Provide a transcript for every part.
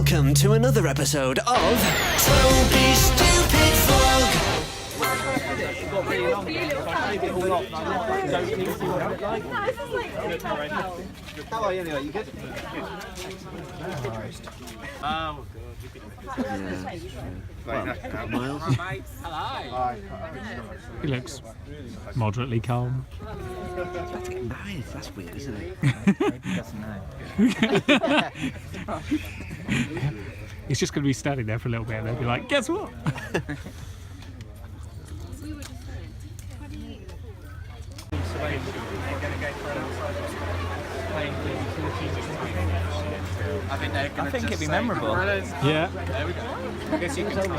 Welcome to another episode of Toby's Stupid Vlog. How are you anyway? You good? Oh, good. Miles. He looks moderately calm. About to get married. That's weird, isn't it? He's just going to be standing there for a little bit and they'll be like, guess what? I think it'd be memorable. Yeah. There we go. I guess you can tell me.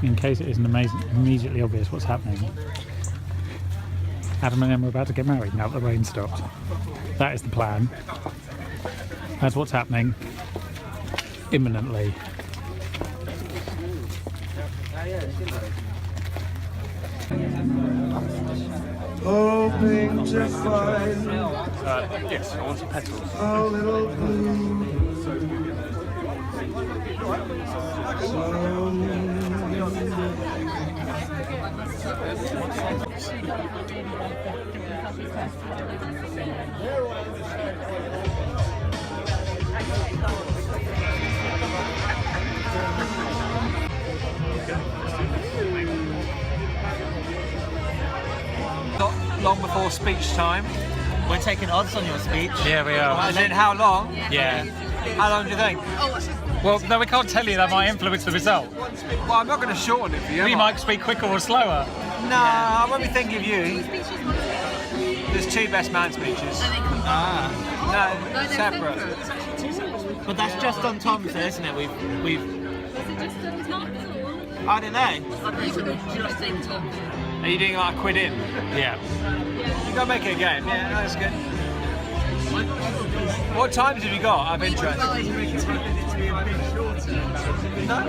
In case it isn't immediately obvious what's happening, Adam and Emma are about to get married now that the rain stopped. That is the plan. That's what's happening imminently. Hoping to find Yes, I want some petals. a little blue. Not long before speech time. We're taking odds on your speech. Yeah, we are. As in how long? Yeah. How long do you think? Well, no, we can't tell you. That might influence the result. Well, I'm not going to shorten it for you. We am I? might speak quicker or slower. No, I won't be thinking of you. There's two best man speeches. No, separate. But that's just on Tom's, there, isn't it? We've. I don't know. Are you doing like a quid in? Yeah. You gotta make it a game. Yeah, that's good. What times have you got? I'm interested. No?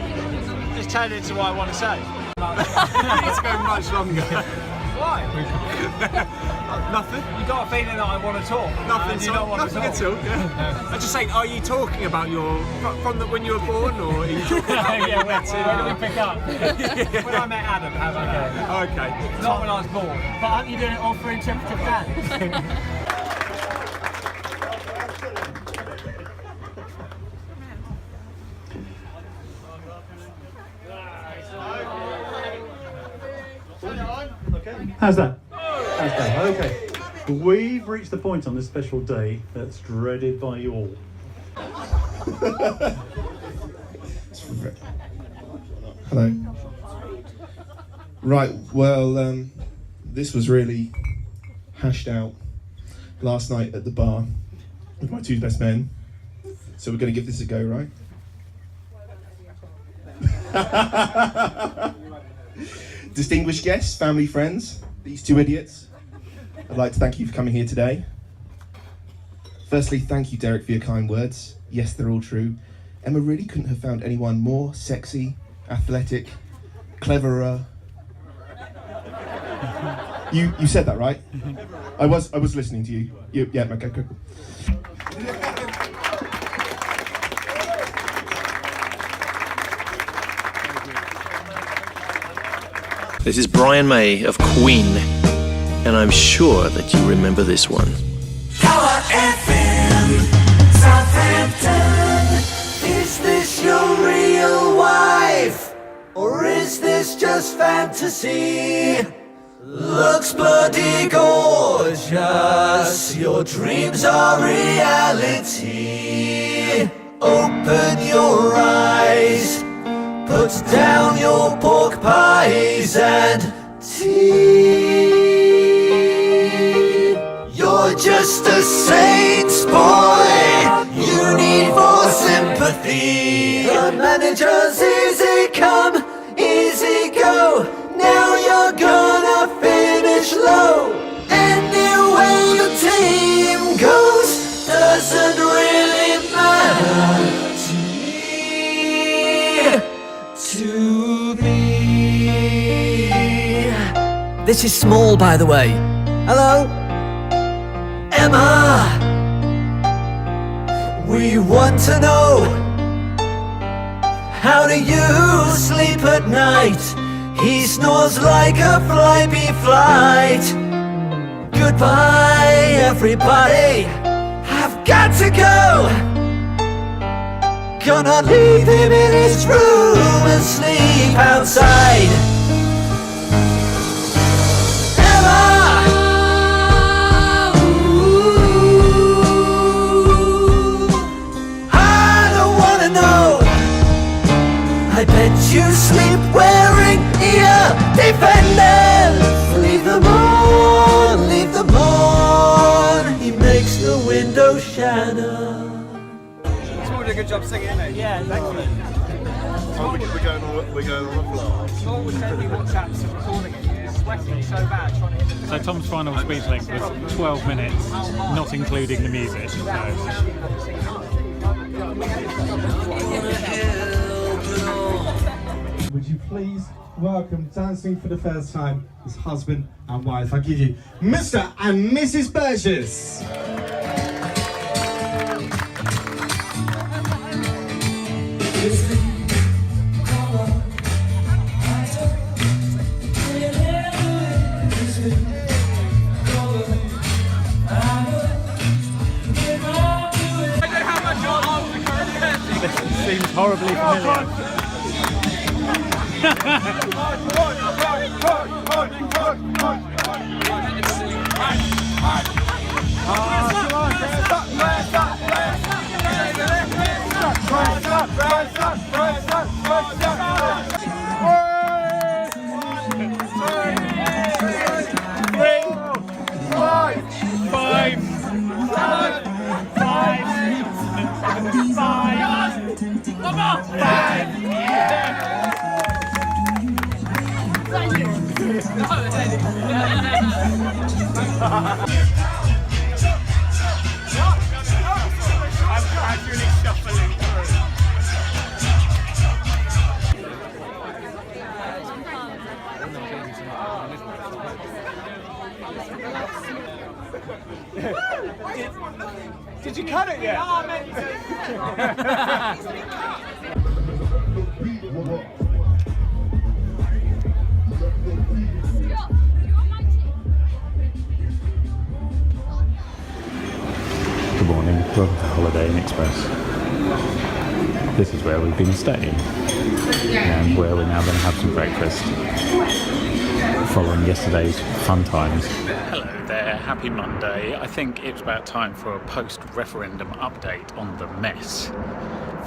Just turn it into what I want to say. It's going much longer. Why? Nothing. You got a feeling that I want to talk. Nothing. You don't want Nothing to at talk. all. Yeah. I'm just saying, are you talking about your from when you were born, or are you talking about Yeah, where do we pick up? When I met Adam, how about that? Okay. Not when I was born. But aren't you doing it all for interpretive dance? How's that? How's that? Okay. We've reached the point on this special day that's dreaded by you all. Hello. Right, well, this was really hashed out last night at the bar with my two best men. So we're going to give this a go, right? Distinguished guests, family, friends, these two idiots, I'd like to thank you for coming here today. Firstly, thank you, Derek, for your kind words. Yes, they're all true. Emma really couldn't have found anyone more sexy, athletic, cleverer. You said that, right? I was listening to you. Yeah, okay, cool. This is Brian May of Queen, and I'm sure that you remember this one. Power FM, Southampton. Is this your real wife? Or is this just fantasy? Looks bloody gorgeous. Your dreams are reality. Open your eyes. Put down your pork pies and tea. You're just a saint's boy. You need more sympathy. The manager's easy come, easy go. Now you're gonna finish low. Anyway your team goes, doesn't really matter to me. This is Small, by the way. Hello? Emma, we want to know, how do you sleep at night? He snores like a flyby flight. Goodbye, everybody, I've got to go. Gonna leave him in his room and sleep outside. Emma, I don't wanna know. I bet you sleep wearing ear defenders. Leave them on, leave them on. He makes the window shatter. Small did a good job singing, isn't he? Yeah, excellent. We're going on the floor. Small was sending me WhatsApps recording it. He's sweating so bad trying to hit the... So Tom's final speech length was 12 minutes, not including the music. So. Would you please welcome, dancing for the first time, his husband and wife. I give you Mr. and Mrs. Burgess. This seems horribly familiar. Did you cut it yet? No, I meant Good morning, welcome to Holiday Inn Express. This is where we've been staying and where we're now going to have some breakfast following yesterday's fun times. Hello there, happy Monday. I think it's about time for a post-referendum update on the mess.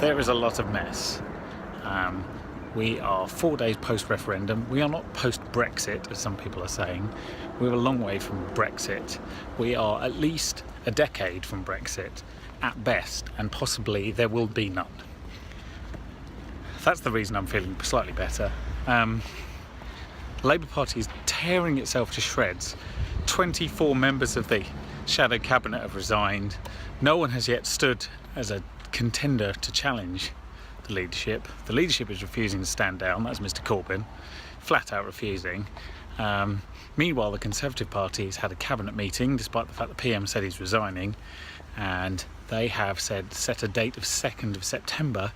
There is a lot of mess. We are 4 days post-referendum. We are not post-Brexit, as some people are saying. We're a long way from Brexit. We are at least a decade from Brexit, at best, and possibly there will be none. That's the reason I'm feeling slightly better. The Labour Party is tearing itself to shreds. 24 members of the shadow cabinet have resigned. No one has yet stood as a contender to challenge the leadership. The leadership is refusing to stand down. That's Mr. Corbyn, flat out refusing. Meanwhile, the Conservative Party has had a cabinet meeting, despite the fact the PM said he's resigning, and they have set a date of 2nd of September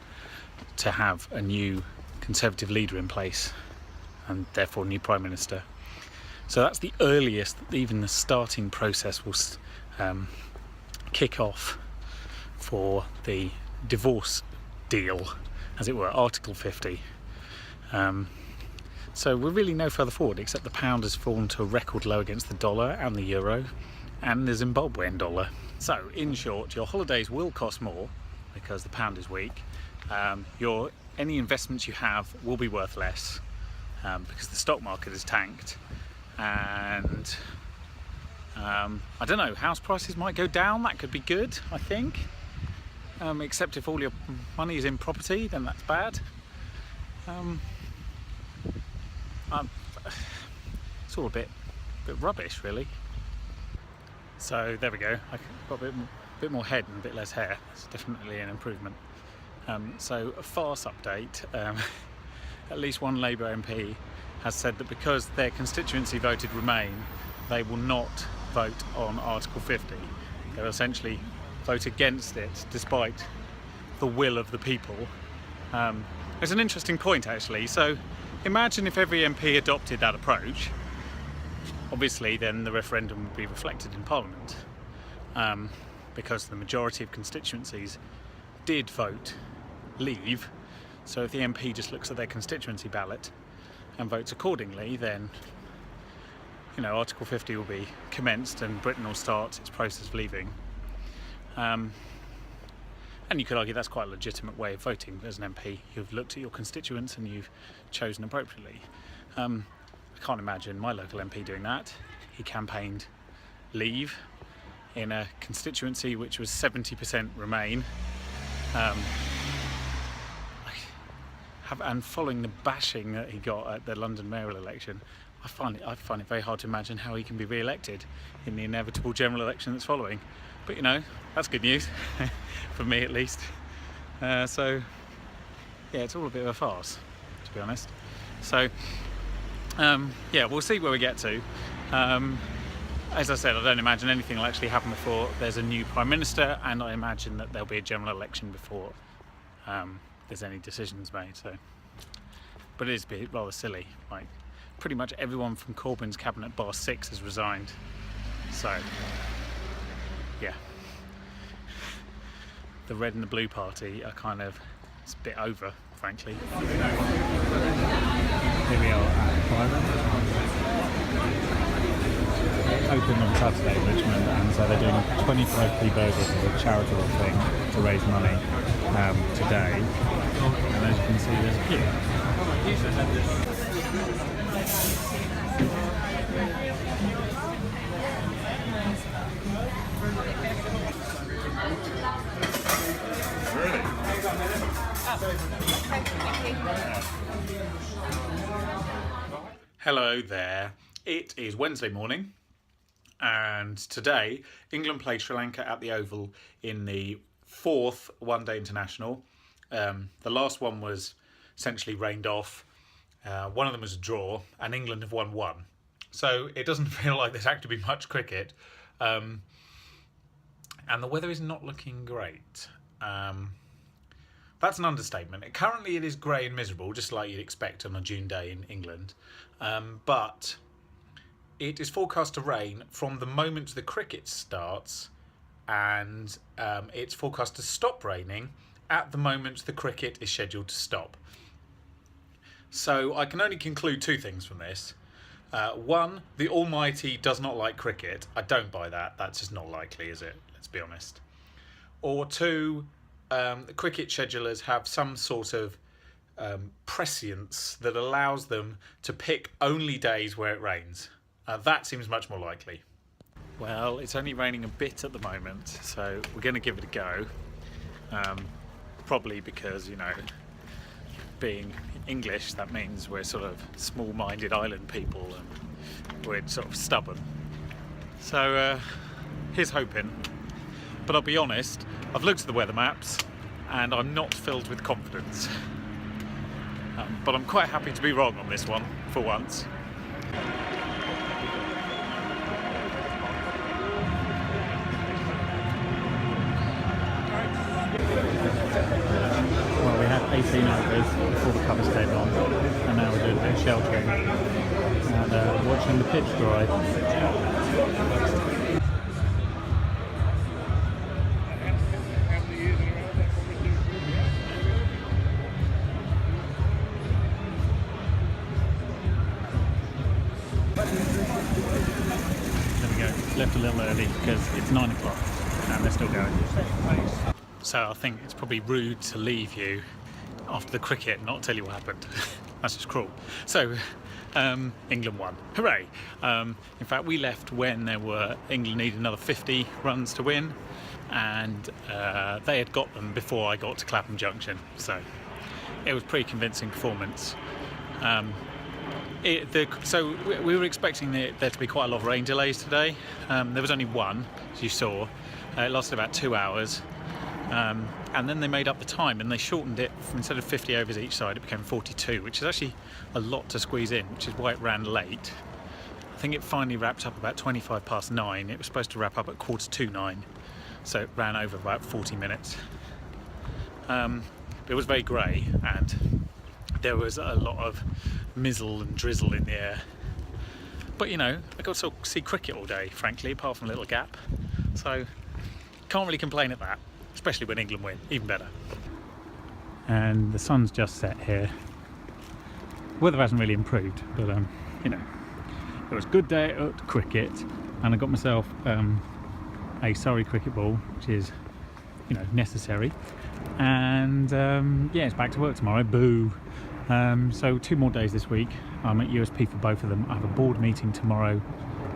to have a new Conservative leader in place, and therefore new Prime Minister. So that's the earliest that even the starting process will kick off for the divorce deal, as it were, Article 50. So we're really no further forward, except the pound has fallen to a record low against the dollar and the euro and the Zimbabwean dollar. So in short, your holidays will cost more because the pound is weak. Any investments you have will be worth less because the stock market is tanked, and I don't know, house prices might go down. That could be good, I think, except if all your money is in property, then that's bad. It's all a bit rubbish, really. So there we go. I got a bit a bit more head and a bit less hair. It's definitely an improvement. So a farce update. At least one Labour MP has said that because their constituency voted Remain, they will not vote on Article 50. They'll essentially vote against it despite the will of the people. It's an interesting point actually. So imagine if every MP adopted that approach. Obviously then the referendum would be reflected in Parliament, because the majority of constituencies did vote leave. So if the MP just looks at their constituency ballot and votes accordingly, then Article 50 will be commenced and Britain will start its process of leaving. And you could argue that's quite a legitimate way of voting as an MP. You've looked at your constituents and you've chosen appropriately. I can't imagine my local MP doing that. He campaigned leave in a constituency which was 70% Remain. And following the bashing that he got at the London mayoral election, I find it very hard to imagine how he can be re-elected in the inevitable general election that's following. But that's good news, for me at least. So yeah, it's all a bit of a farce, to be honest. So yeah, we'll see where we get to. As I said, I don't imagine anything will actually happen before there's a new Prime Minister, and I imagine that there'll be a general election before there's any decisions made. So, but it is a bit rather silly. Like, pretty much everyone from Corbyn's cabinet bar 6 has resigned. So, yeah. The Red and the Blue Party are kind of, it's a bit over, frankly. Here we are at Private. Open on Saturday in Richmond, and so they're doing 25p burgers as a charitable thing to raise money today. And as you can see, there's a queue. Hello there. It is Wednesday morning, and today England played Sri Lanka at the Oval in the 4th one-day international. The last one was essentially rained off. One of them was a draw, and England have won one. So it doesn't feel like there's actually been much cricket. And the weather is not looking great. That's an understatement. Currently it is grey and miserable, just like you'd expect on a June day in England. But it is forecast to rain from the moment the cricket starts, and it's forecast to stop raining at the moment the cricket is scheduled to stop. So I can only conclude two things from this. One, the Almighty does not like cricket. I don't buy that. That's just not likely, is it? Let's be honest. Or two, the cricket schedulers have some sort of prescience that allows them to pick only days where it rains. That seems much more likely. Well, it's only raining a bit at the moment, so we're going to give it a go. Probably because, being English, that means we're sort of small-minded island people and we're sort of stubborn. So here's hoping. But I'll be honest, I've looked at the weather maps and I'm not filled with confidence. But I'm quite happy to be wrong on this one, for once. Well, we had 18 overs before the covers came on, and now we're doing a bit of sheltering and watching the pitch dry. There we go, left a little early because it's 9 o'clock and they're still going. So I think it's probably rude to leave you after the cricket and not tell you what happened. That's just cruel. So England won. Hooray! In fact, we left when England needed another 50 runs to win, and they had got them before I got to Clapham Junction. So it was a pretty convincing performance. So we were expecting there to be quite a lot of rain delays today. There was only one, as you saw. It lasted about 2 hours. And then they made up the time and they shortened it from, instead of 50 overs each side, it became 42, which is actually a lot to squeeze in, which is why it ran late. I think it finally wrapped up about 9:25. It was supposed to wrap up at 9:45, so it ran over about 40 minutes. It was very grey and there was a lot of mizzle and drizzle in the air. But you know, I got to see cricket all day, frankly, apart from a little gap. So can't really complain at that, especially when England win, even better. And the sun's just set here. Weather hasn't really improved, but you know, it was a good day at cricket, and I got myself a Surrey cricket ball, which is, you know, necessary. And yeah, it's back to work tomorrow. Boo. So 2 more days this week. I'm at USP for both of them. I have a board meeting tomorrow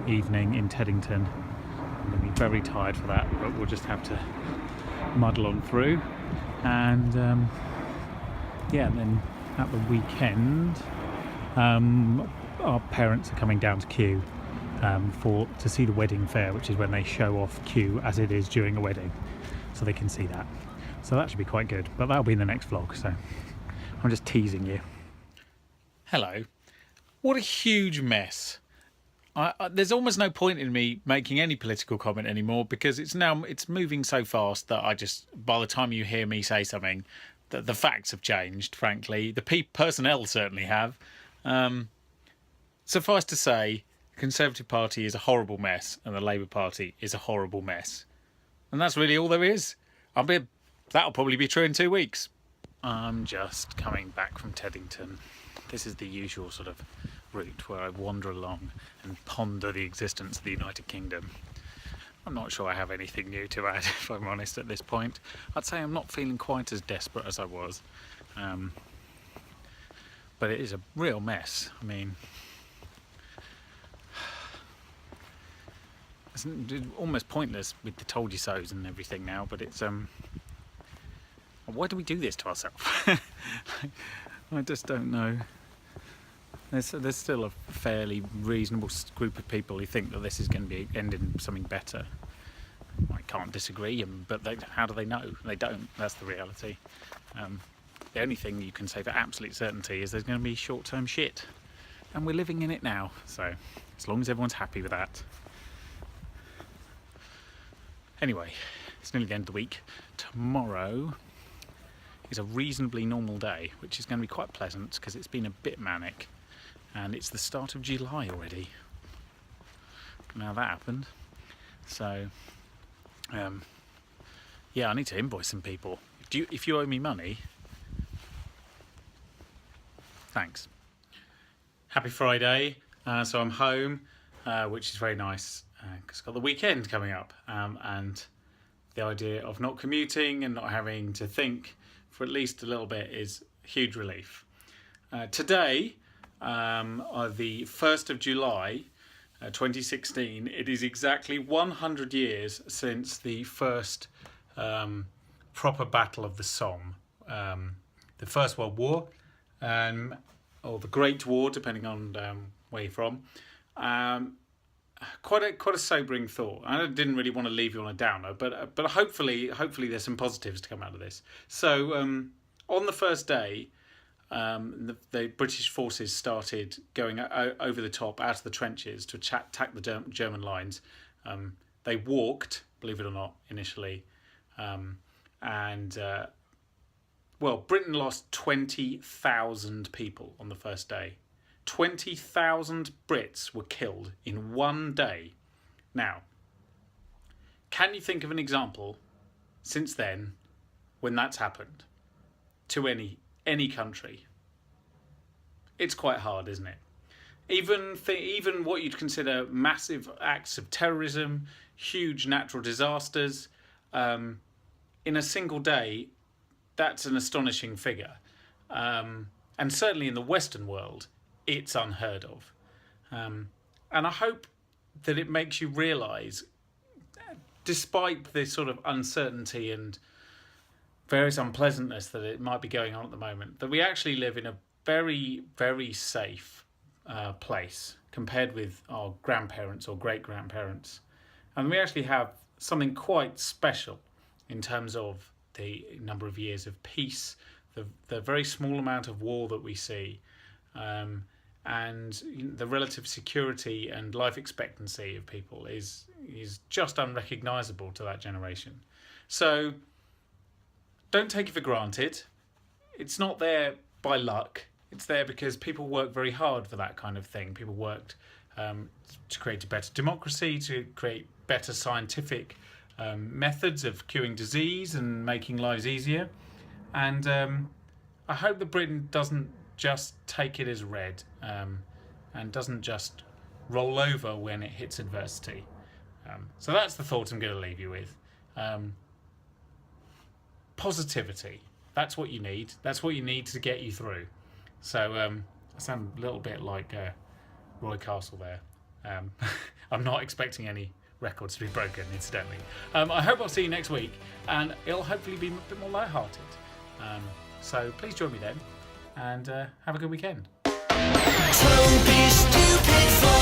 evening in Teddington. I'm going to be very tired for that, but we'll just have to muddle on through. And yeah, and then at the weekend, our parents are coming down to Kew to see the wedding fair, which is when they show off Kew as it is during a wedding, so they can see that. So that should be quite good, but that'll be in the next vlog, so I'm just teasing you. Hello. What a huge mess. There's almost no point in me making any political comment anymore, because it's moving so fast that by the time you hear me say something, the facts have changed, frankly. The personnel certainly have. Suffice to say, the Conservative Party is a horrible mess and the Labour Party is a horrible mess. And that's really all there is. That'll probably be true in 2 weeks. I'm just coming back from Teddington. This is the usual sort of route where I wander along and ponder the existence of the United Kingdom. I'm not sure I have anything new to add, if I'm honest, at this point. I'd say I'm not feeling quite as desperate as I was. But it is a real mess. I mean, it's almost pointless with the told you so's and everything now, but it's why do we do this to ourselves? I just don't know. There's still a fairly reasonable group of people who think that this is going to end in something better. I can't disagree, but how do they know? They don't. That's the reality. The only thing you can say for absolute certainty is there's going to be short-term shit, and we're living in it now. So as long as everyone's happy with that. Anyway, it's nearly the end of the week. Tomorrow is a reasonably normal day, which is going to be quite pleasant because it's been a bit manic, and it's the start of July already. Now that happened. So yeah, I need to invoice some people. If you owe me money, thanks. Happy Friday. So I'm home, which is very nice because I've got the weekend coming up, and the idea of not commuting and not having to think for at least a little bit is huge relief. Today, the 1st of July 2016, it is exactly 100 years since the first proper battle of the Somme, the First World War, or the Great War, depending on where you're from. Quite a sobering thought. I didn't really want to leave you on a downer, but hopefully there's some positives to come out of this. So on the first day, the British forces started going over the top out of the trenches to attack the German lines. They walked, believe it or not, initially, well, Britain lost 20,000 people on the first day. 20,000 Brits were killed in one day. Now, can you think of an example since then when that's happened to any country? It's quite hard, isn't it? Even what you'd consider massive acts of terrorism, huge natural disasters, in a single day, that's an astonishing figure. And certainly in the Western world, it's unheard of. And I hope that it makes you realise, despite the sort of uncertainty and various unpleasantness that it might be going on at the moment, that we actually live in a very, very safe place compared with our grandparents or great-grandparents. And we actually have something quite special in terms of the number of years of peace, the very small amount of war that we see, and the relative security and life expectancy of people is just unrecognisable to that generation. So don't take it for granted. It's not there by luck. It's there because people work very hard for that kind of thing. People worked to create a better democracy, to create better scientific methods of curing disease and making lives easier. And I hope that Britain doesn't just take it as read and doesn't just roll over when it hits adversity. So that's the thought I'm going to leave you with. Positivity. That's what you need. That's what you need to get you through. So I sound a little bit like Roy Castle there. I'm not expecting any records to be broken, incidentally. I hope I'll see you next week, and it'll hopefully be a bit more lighthearted. So please join me then, and have a good weekend. Don't be stupid for